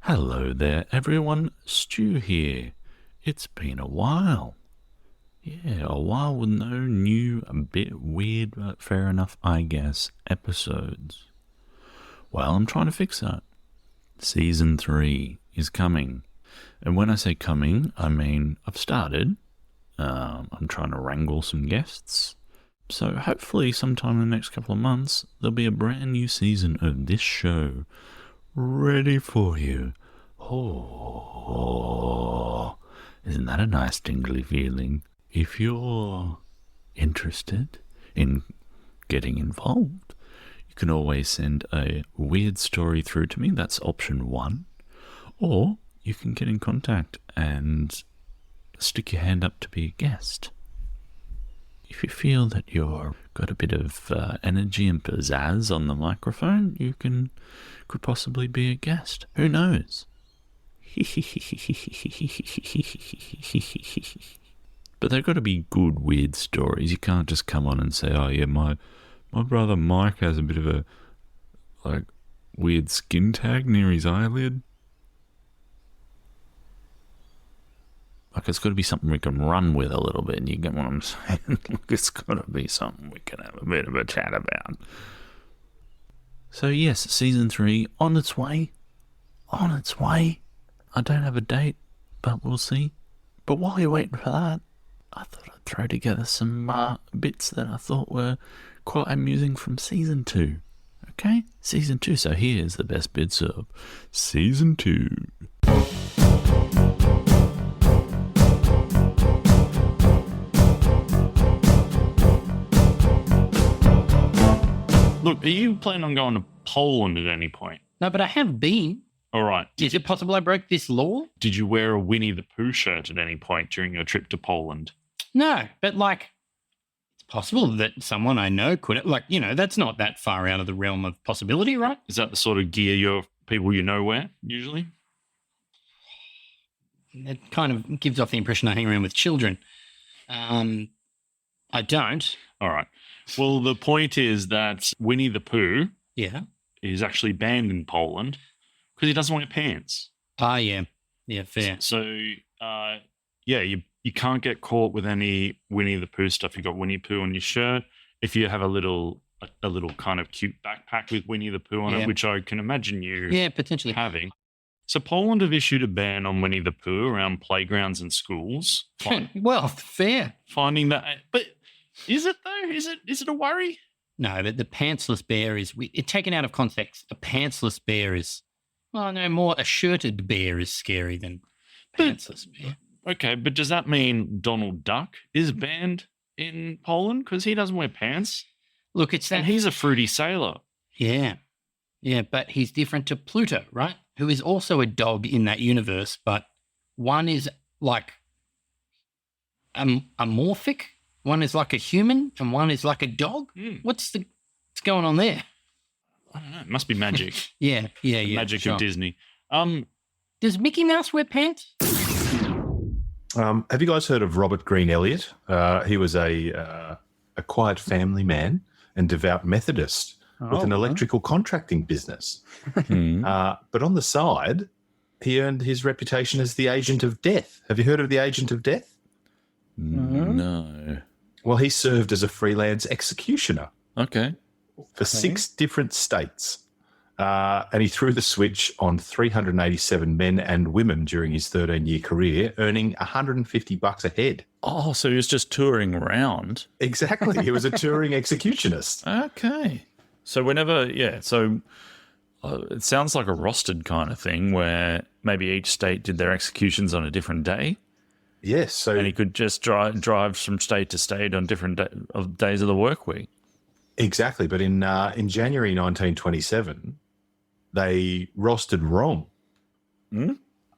Hello there, everyone. Stu here. It's been a while. Yeah, a while with no new, a bit weird, but fair enough, I guess, episodes. Well, I'm trying to fix that. Season 3 is coming. And when I say coming, I mean I've started. I'm trying to wrangle some guests. So hopefully sometime in the next couple of months, there'll be a brand new season of this show ready for you. Oh, isn't that a nice tingly feeling? If you're interested in getting involved, you can always send a weird story through to me. That's option 1. Or you can get in contact and stick your hand up to be a guest. If you feel that you've got a bit of energy and pizzazz on the microphone, you could possibly be a guest. Who knows? But they've got to be good, weird stories. You can't just come on and say, oh yeah, my brother Mike has a bit of a weird skin tag near his eyelid. It's got to be something we can run with a little bit, and you get what I'm saying? It's got to be something we can have a bit of a chat about. So yes, season 3 on its way. On its way. I don't have a date, but we'll see. But while you're waiting for that, I thought I'd throw together some bits that I thought were quite amusing from season 2. Okay? Season 2. So here's the best bits of season 2. Look, are you planning on going to Poland at any point? No, but I have been. All right. Is it possible I broke this law? Did you wear a Winnie the Pooh shirt at any point during your trip to Poland? No, but it's possible that someone I know could. That's not that far out of the realm of possibility, right? Is that the sort of gear your people you know wear, usually? It kind of gives off the impression I hang around with children. I don't. All right. Well, the point is that Winnie the Pooh is actually banned in Poland because he doesn't wear pants. Ah, yeah. Yeah, fair. So, you can't get caught with any Winnie the Pooh stuff. You've got Winnie Pooh on your shirt. If you have a little kind of cute backpack with Winnie the Pooh on it, which I can imagine you potentially having. So Poland have issued a ban on Winnie the Pooh around playgrounds and schools. Well, fair. Finding that, but is it though? Is it a worry? No, but the pantsless bear is taken out of context. A pantsless bear is, more a shirted bear is scary than pantsless bear. Okay, but does that mean Donald Duck is banned in Poland because he doesn't wear pants? Look, it's that. And he's a fruity sailor. Yeah, but he's different to Pluto, right? Who is also a dog in that universe, but one is like amorphic. One is like a human and one is like a dog. What's going on there? I don't know. It must be magic. Yeah. Magic of Disney. Does Mickey Mouse wear pants? Have you guys heard of Robert Green Elliott? He was a quiet family man and devout Methodist with an electrical contracting business. But on the side, he earned his reputation as the agent of death. Have you heard of the agent of death? No. Well, he served as a freelance executioner. Okay. For 6 different states. And he threw the switch on 387 men and women during his 13-year career, earning $150 a head. Oh, so he was just touring around. Exactly. He was a touring executionist. Okay. So it sounds like a rostered kind of thing where maybe each state did their executions on a different day. Yes. And he could just drive from state to state on different days of the work week. Exactly. But in January 1927, they rostered wrong.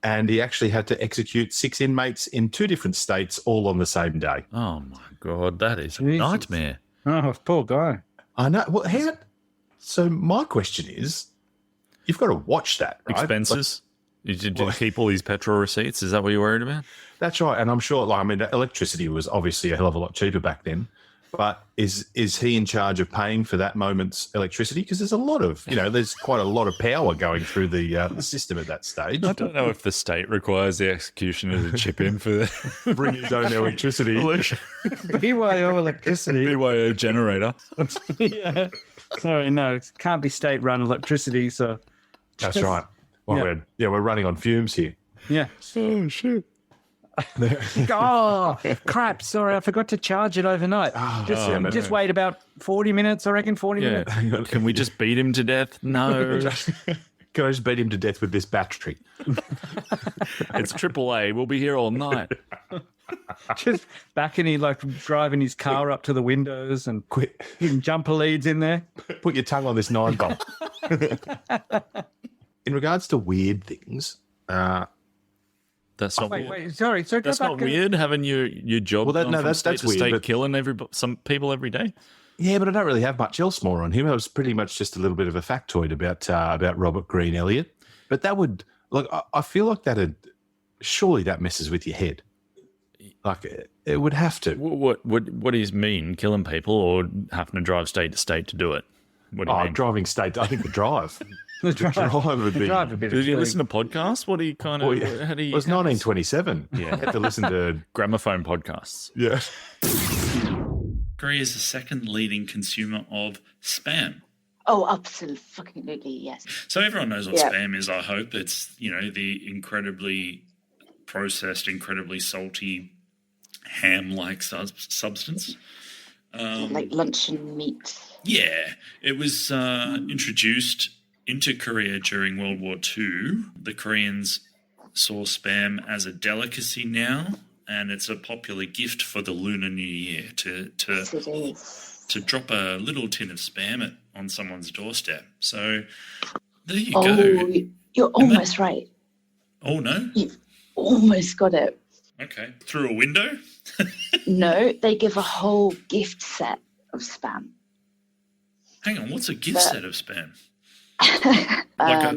And he actually had to execute 6 inmates in 2 different states all on the same day. Oh, my God. That is a nightmare. Oh, poor guy. I know. Well, so my question is, you've got to watch that, right? Expenses? Did you keep all these petrol receipts? Is that what you're worried about? That's right. And I'm sure, electricity was obviously a hell of a lot cheaper back then. But is he in charge of paying for that moment's electricity? Because there's a lot of, there's quite a lot of power going through the system at that stage. I don't know if the state requires the executioner to chip in for the Bring his own electricity. BYO electricity. BYO generator. Yeah. Sorry, no, it can't be state-run electricity, so... That's right. Well, we're running on fumes here. Yeah. Oh, shit. Oh, crap. Sorry, I forgot to charge it overnight. Just wait about 40 minutes, I reckon, 40 minutes. Can we just beat him to death? No. Can I just beat him to death with this battery? It's AAA. We'll be here all night. Just back and he driving his car up to the windows and hitting jumper leads in there. Put your tongue on this 9-volt. In regards to weird things, that's not wait, weird. Sorry. So that's not weird having your job. Well, that's weird. State but killing some people every day. Yeah, but I don't really have much else more on him. I was pretty much just a little bit of a factoid about Robert Green Elliott. But that would I feel like surely that messes with your head. Like it would have to. What does he mean? Killing people or having to drive state to state to do it? What do you mean? Driving state. I think the drive. The drive would be. Did you listen to podcasts? What do you kind of? It was 1927. Yeah, had to listen to gramophone podcasts. Yeah. Korea is the second leading consumer of spam. Oh, absolutely, yes. So everyone knows what spam is. I hope it's the incredibly processed, incredibly salty ham-like substance. Like luncheon meat. Yeah, it was introduced into Korea during World War II. The Koreans saw spam as a delicacy now, and it's a popular gift for the Lunar New Year to drop a little tin of spam on someone's doorstep. So there you go. You're almost right. Oh, no? You've almost got it. Okay. Through a window? No, they give a whole gift set of spam. Hang on, what's a gift set of spam?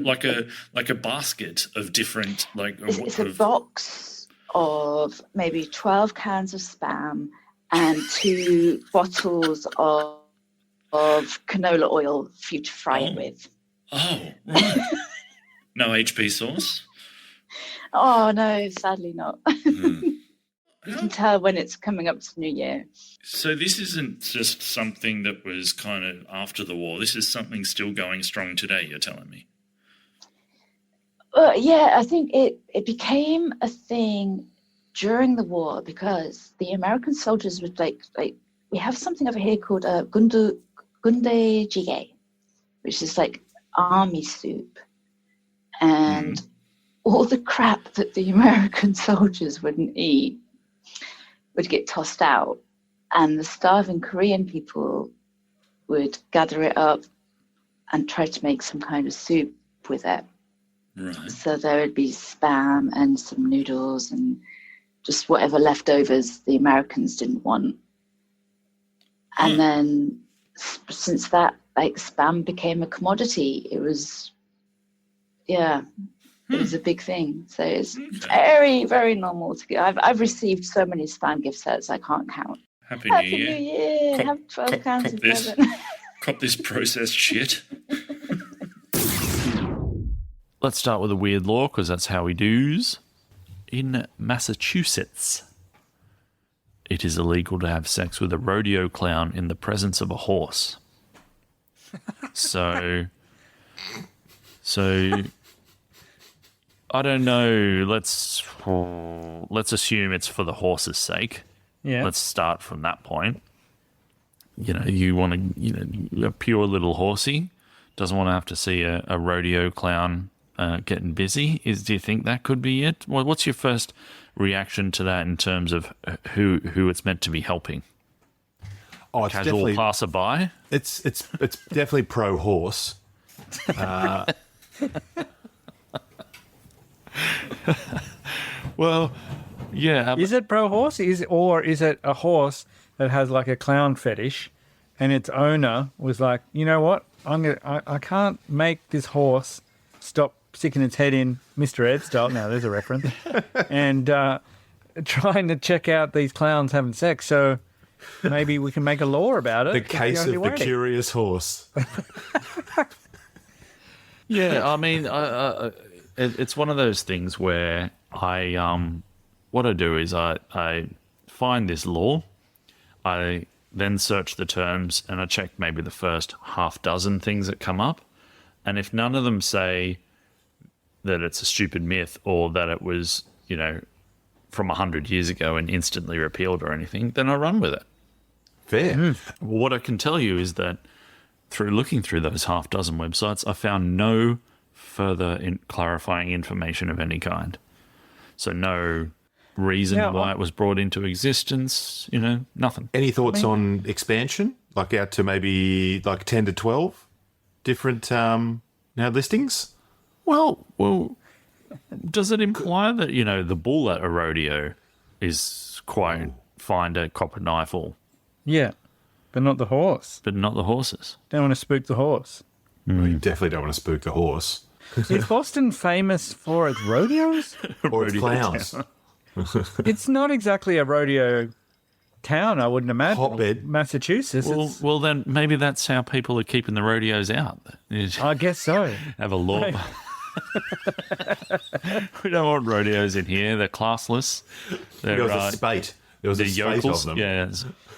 like a basket of different it's a box of maybe 12 cans of spam and 2 bottles of canola oil for you to fry it with. Oh, right. No HP sauce? Oh, no, sadly not. You can tell when it's coming up to New Year. So this isn't just something that was kind of after the war. This is something still going strong today, you're telling me? Yeah, I think it became a thing during the war because the American soldiers would we have something over here called gundae jjigae, which is like army soup. And all the crap that the American soldiers wouldn't eat would get tossed out, and the starving Korean people would gather it up and try to make some kind of soup with it. Right. So there would be spam and some noodles and just whatever leftovers the Americans didn't want. And then since that, spam became a commodity. It was, it was a big thing. So it's very, very normal to get. I've received so many spam gift sets I can't count. Happy New Year. Have 12 cans of present. Cop this processed shit. Let's start with a weird law because that's how we do's. In Massachusetts, it is illegal to have sex with a rodeo clown in the presence of a horse. So I don't know. Let's assume it's for the horse's sake. Yeah. Let's start from that point. You want to, a pure little horsey doesn't want to have to see a rodeo clown getting busy. Do you think that could be it? Well, what's your first reaction to that in terms of who it's meant to be helping? Oh, it's casual definitely passerby. It's definitely pro horse. Well, yeah. Is it pro horse? Or is it a horse that has like a clown fetish, and its owner was like, you know what? I can't make this horse stop sticking its head in Mr. Ed style. Now there's a reference, and trying to check out these clowns having sex. So maybe we can make a law about it. The It's case of only the way. curious horse. Yeah, I mean, it's one of those things where what I do is I find this law, I then search the terms, and I check maybe the first half dozen things that come up, and if none of them say that it's a stupid myth or that it was, from 100 years ago and instantly repealed or anything, then I run with it. Fair. What I can tell you is that through looking through those half dozen websites, I found no further clarifying information of any kind. So no reason why it was brought into existence, nothing. Any thoughts on expansion? Like out to maybe like 10 to 12 different listings? Well, does it imply that, the bull at a rodeo is quite fine to cop a knife or... Yeah, but not the horse. But not the horses. Don't want to spook the horse. Well, you definitely don't want to spook the horse. Is Boston famous for its rodeos? Or its clowns. It's not exactly a rodeo town, I wouldn't imagine. Hotbed. Massachusetts. Well, then maybe that's how people are keeping the rodeos out. I guess so. Have a law. We don't want rodeos in here. They're classless. There was a spate. There was a spate of them.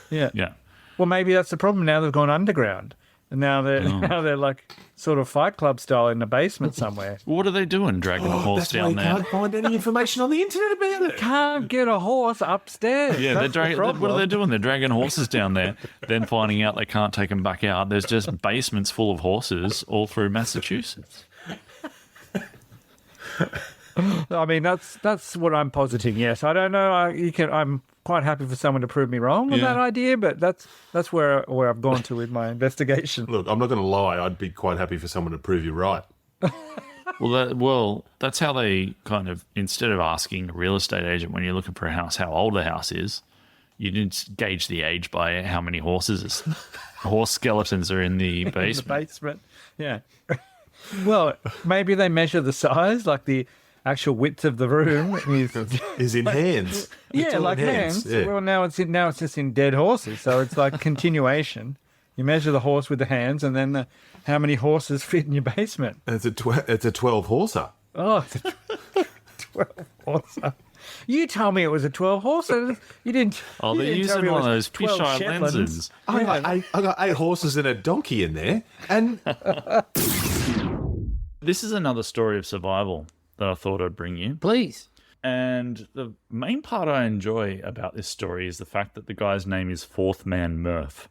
Yeah. Well, maybe that's the problem. Now they've gone underground, and now they're like sort of Fight Club style in the basement somewhere. What are they doing, dragging a horse That's why down you there? can't find any information on the internet about it. Can't get a horse upstairs. Yeah, That's the problem. what are they doing? They're dragging horses down there, then finding out they can't take them back out. There's just basements full of horses all through Massachusetts. I mean, that's what I'm positing. Yes, I don't know. I'm quite happy for someone to prove me wrong on that idea, but that's where I've gone to with my investigation. Look, I'm not going to lie. I'd be quite happy for someone to prove you right. Well, that's how they kind of, instead of asking a real estate agent when you're looking for a house how old the house is, you didn't gauge the age by how many horse skeletons are in the basement. The basement, yeah. Well, maybe they measure the size, like the actual width of the room Is in hands. It's yeah, all like in hands. Yeah. Well, now it's just in dead horses, so it's like continuation. You measure the horse with the hands, and then how many horses fit in your basement. It's a 12 horser. Oh, it's a 12 horser. You told me it was a 12 horser. You didn't. Oh, you they're didn't tell using me it one of was those 12 fisheye Shetlands. lenses. I got 8 horses and a donkey in there, and This is another story of survival that I thought I'd bring you. Please. And the main part I enjoy about this story is the fact that the guy's name is Fourth Man Murph.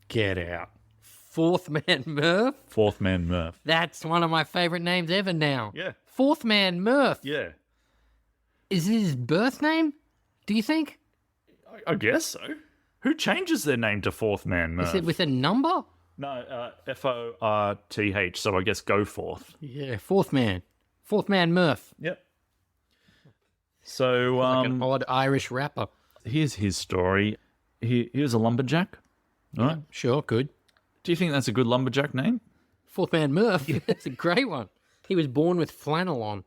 Get out. Fourth Man Murph? Fourth Man Murph. That's one of my favourite names ever now. Yeah. Fourth Man Murph. Yeah. Is it his birth name, do you think? I guess so. Who changes their name to Fourth Man Murph? Is it with a number? No, Forth, so I guess go forth. Yeah, Fourth Man. Fourth Man Murph. Yep. So Like an odd Irish rapper. here's his story. He was a lumberjack. All right. Sure, good. Do you think that's a good lumberjack name? Fourth Man Murph. That's a great one. He was born with flannel on.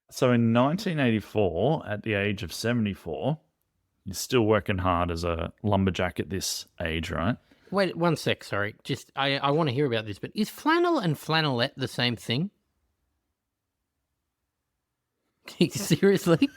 So in 1984, at the age of 74, he's still working hard as a lumberjack at this age, right? Wait, one sec, sorry. Just, I want to hear about this, but is flannel and flannelette the same thing? Seriously?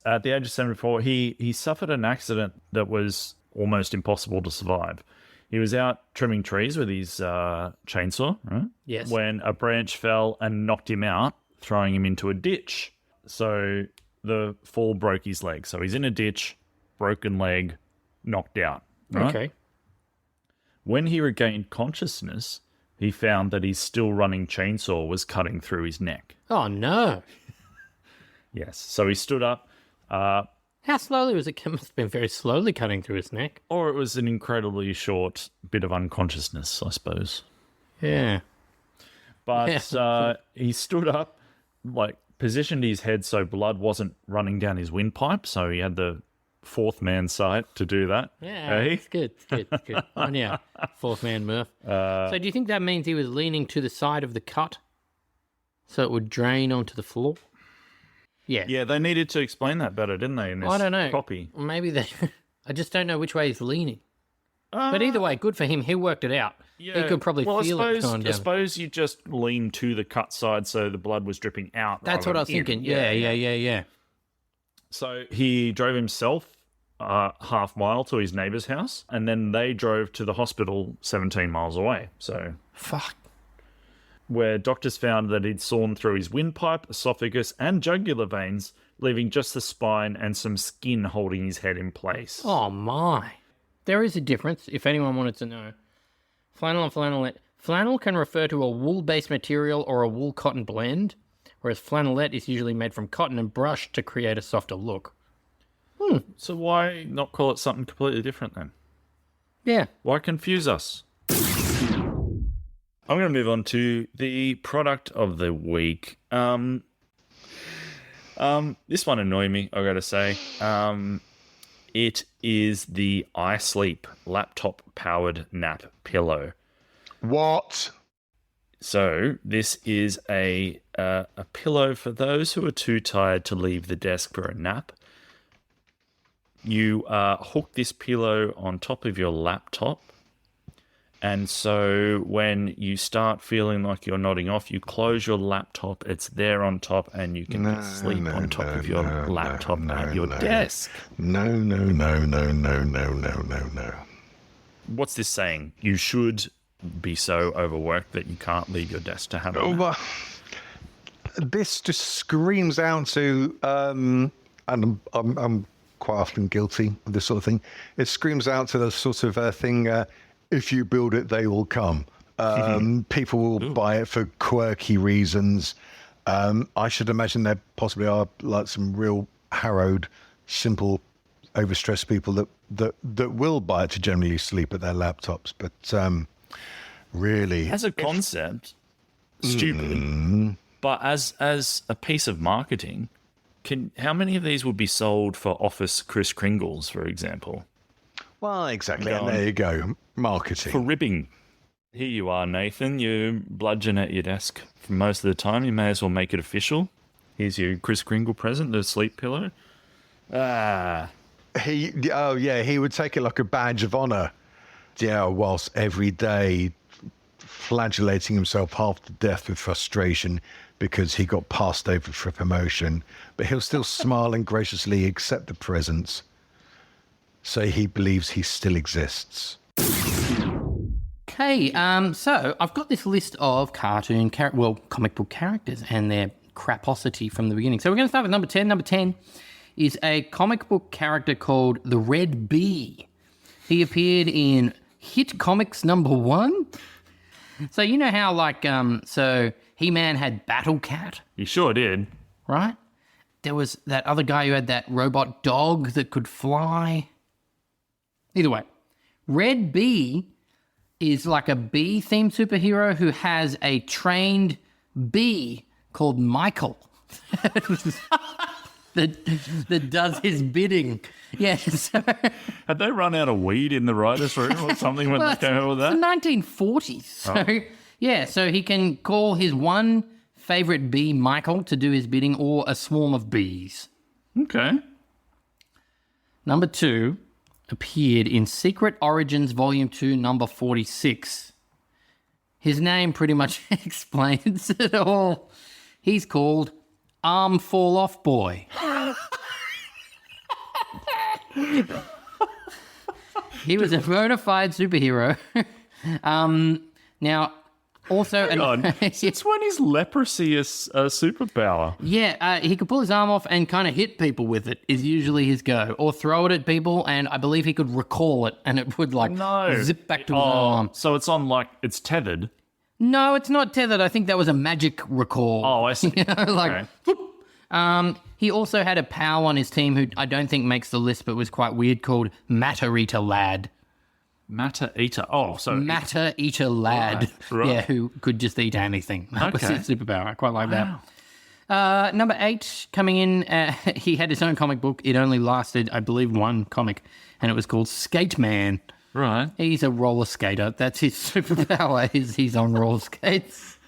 At the age of 74, he suffered an accident that was almost impossible to survive. He was out trimming trees with his chainsaw, right? Yes. When a branch fell and knocked him out, throwing him into a ditch. So the fall broke his leg. So he's in a ditch, broken leg, knocked out. Right? Okay. When he regained consciousness, he found that his still running chainsaw was cutting through his neck. Oh, no. Yes. So he stood up. How slowly was it? It must have been very slowly cutting through his neck. Or it was an incredibly short bit of unconsciousness, I suppose. Yeah. But he stood up, like positioned his head so blood wasn't running down his windpipe. So he had the fourth man sight to do that. Yeah, Hey? it's good. It's good. Oh, yeah. Fourth Man Murph. So do you think that means he was leaning to the side of the cut so it would drain onto the floor? Yeah. Yeah, they needed to explain that better, didn't they, in this I don't know. copy? Maybe they... I just don't know which way he's leaning. But either way, good for him. He worked it out. Yeah. He could probably feel it going down. I suppose you just lean to the cut side so the blood was dripping out. That's what I was thinking. Yeah. So he drove himself half mile to his neighbour's house, and then they drove to the hospital 17 miles away. So Fuck. where doctors found that he'd sawn through his windpipe, esophagus, and jugular veins, leaving just the spine and some skin holding his head in place. Oh, my. There is a difference, if anyone wanted to know. Flannel and flannelette. Flannel can refer to a wool-based material or a wool-cotton blend, whereas flannelette is usually made from cotton and brushed to create a softer look. So why not call it something completely different then? Yeah. Why confuse us? I'm going to move on to the product of the week. This one annoyed me, I got to say. It is the iSleep laptop-powered nap pillow. What? So this is a pillow for those who are too tired to leave the desk for a nap. You hook this pillow on top of your laptop, and so when you start feeling like you're nodding off, you close your laptop, it's there on top, and you can sleep on top of your laptop at your desk. No. What's this saying? You should be so overworked that you can't leave your desk to have a nap. Well, this just screams out to, and I'm quite often guilty of this sort of thing. It screams out to the sort of thing, if you build it, they will come. People will buy it for quirky reasons. I should imagine there possibly are like some real harrowed, simple, overstressed people that will buy it to generally sleep at their laptops. But really, As a concept, stupid. But as a piece of marketing, how many of these would be sold for Office Kris Kringles, for example? well, exactly. And there you go, marketing. For ribbing. Here you are, Nathan. You bludgeon at your desk for most of the time. You may as well make it official. Here's your Kris Kringle present, the sleep pillow. He would take it like a badge of honor. Yeah, whilst every day flagellating himself half to death with frustration because he got passed over for a promotion, but he'll still smile and graciously accept the presents. So he believes he still exists. Okay, so I've got this list of comic book characters and their craposity from the beginning. So we're going to start with number 10. Number 10 is a comic book character called the Red Bee. He appeared in Hit Comics #1. So you know how so He-Man had Battle Cat, You sure did. right? There was that other guy who had that robot dog that could fly. Either way, Red Bee is like a bee-themed superhero who has a trained bee called Michael that does his bidding. Yeah, so... Had they run out of weed in the writer's room or something when they came up with It's that? the 1940s. So, yeah, so he can call his one favourite bee Michael to do his bidding or a swarm of bees. Okay. Number 2 appeared in Secret Origins Volume 2, number 46. His name pretty much explains it all. He's called Arm Fall Off Boy. He was a bona fide superhero. Now, also... Hang on. Since when is leprosy a superpower? Yeah, he could pull his arm off and kind of hit people with it is usually his go. Or throw it at people, and I believe he could recall it, and it would zip back to his arm. So it's on it's tethered. No, it's not tethered. I think that was a magic recall. Oh, I see. Okay. He also had a pal on his team who I don't think makes the list, but was quite weird, called Matter Eater Lad. Matter Eater. Oh, so... Matter Eater Lad. Right. Yeah, who could just eat anything. That was his superpower. I quite like that. Number 8, coming in, he had his own comic book. It only lasted, I believe, one comic, and it was called Skate Man. Right. He's a roller skater. That's his superpower, is he's on roller skates.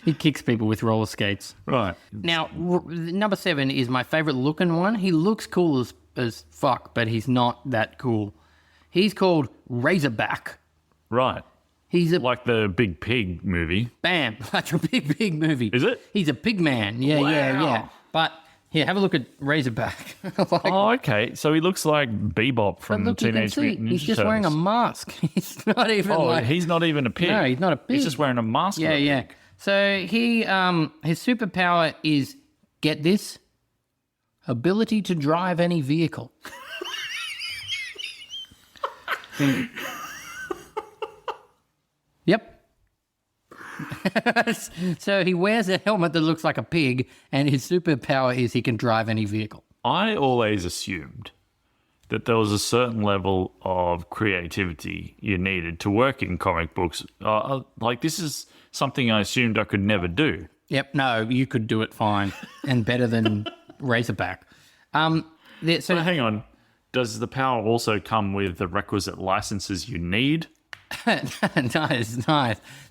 He kicks people with roller skates. Right. Now, number 7 is my favorite looking one. He looks cool as fuck, but he's not that cool. He's called Razorback. Right. He's a Like the Big Pig movie. bam, like a big movie. Is it? He's a pig man. Yeah. But here, have a look at Razorback. Oh, okay. So he looks like Bebop from look, you can Teenage see, Mutant Ninja he's just wearing a Turtles. mask. He's not even Oh, like... he's not even a pig. No, he's not a pig. He's just wearing a mask. Yeah, of a yeah. pig. So he, his superpower is, get this, ability to drive any vehicle. Yep. So he wears a helmet that looks like a pig, and his superpower is he can drive any vehicle. I always assumed that there was a certain level of creativity you needed to work in comic books. Like, this is something I assumed I could never do. Yep, no, you could do it fine and better than Razorback. So But hang on. Does the power also come with the requisite licenses you need? nice.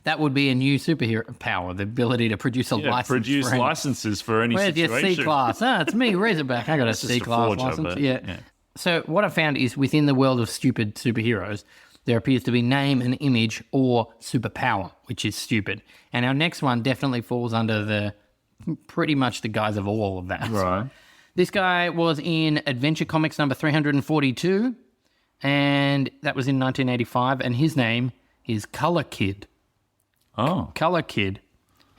That would be a new superhero power, the ability to produce a license. Produce for any- licenses for any Where's your situation. C class? It's me, Razorback. I got a It's just C a class forger, license. but, Yeah. yeah. So what I found is within the world of stupid superheroes, there appears to be name and image or superpower, which is stupid. And our next one definitely falls under the pretty much the guise of all of that. Right. This guy was in Adventure Comics number 342, and that was in 1985, and his name is Color Kid. Oh. Color Kid.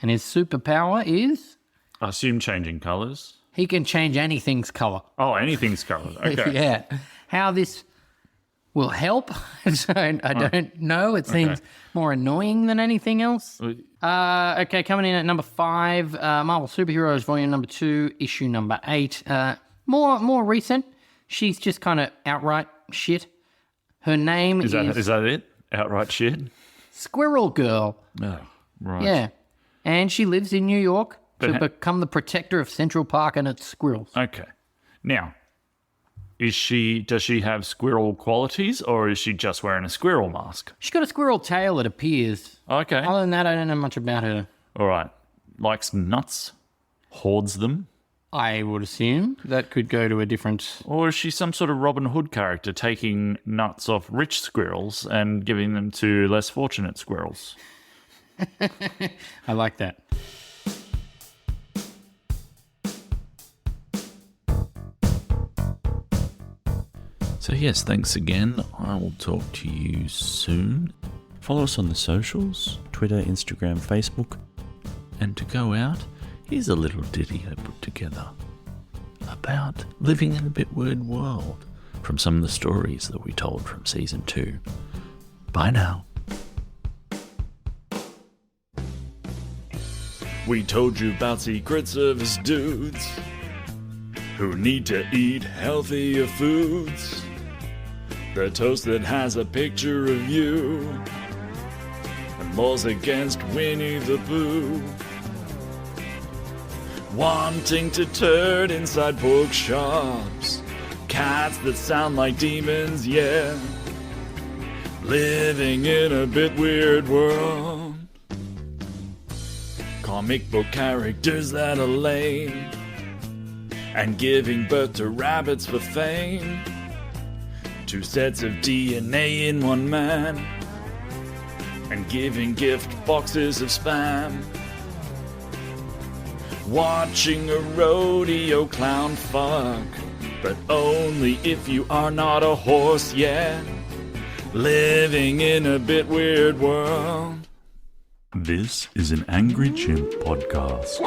And his superpower is I assume changing colours. he can change anything's color. Oh, anything's coloured. Okay. Yeah. How this will help, I don't know. It seems more annoying than anything else. Okay, coming in at number 5, Marvel Superheroes Volume number 2, issue number 8. More recent. She's just kind of outright shit. Her name is that it? Outright shit? Squirrel Girl. Oh, right. Yeah. And she lives in New York to But become the protector of Central Park and its squirrels. Okay. Now, does she have squirrel qualities, or is she just wearing a squirrel mask? She's got a squirrel tail, it appears. Okay. Other than that, I don't know much about her. All right. Likes nuts, hoards them, I would assume that could go to a different... or is she some sort of Robin Hood character taking nuts off rich squirrels and giving them to less fortunate squirrels? I like that. So yes, thanks again. I will talk to you soon. Follow us on the socials, Twitter, Instagram, Facebook. And to go out, here's a little ditty I put together about living in a bit weird world from some of the stories that we told from season 2. Bye now. We told you about Secret Service dudes who need to eat healthier foods. The toast that has a picture of you, and laws against Winnie the Pooh. Wanting to turn inside bookshops, cats that sound like demons, yeah. Living in a bit weird world. Comic book characters that are lame, and giving birth to rabbits for fame. 2 sets of DNA in one man, and giving gift boxes of spam. Watching a rodeo clown fuck, but only if you are not a horse yet. Living in a bit weird world. This is an Angry Chimp podcast.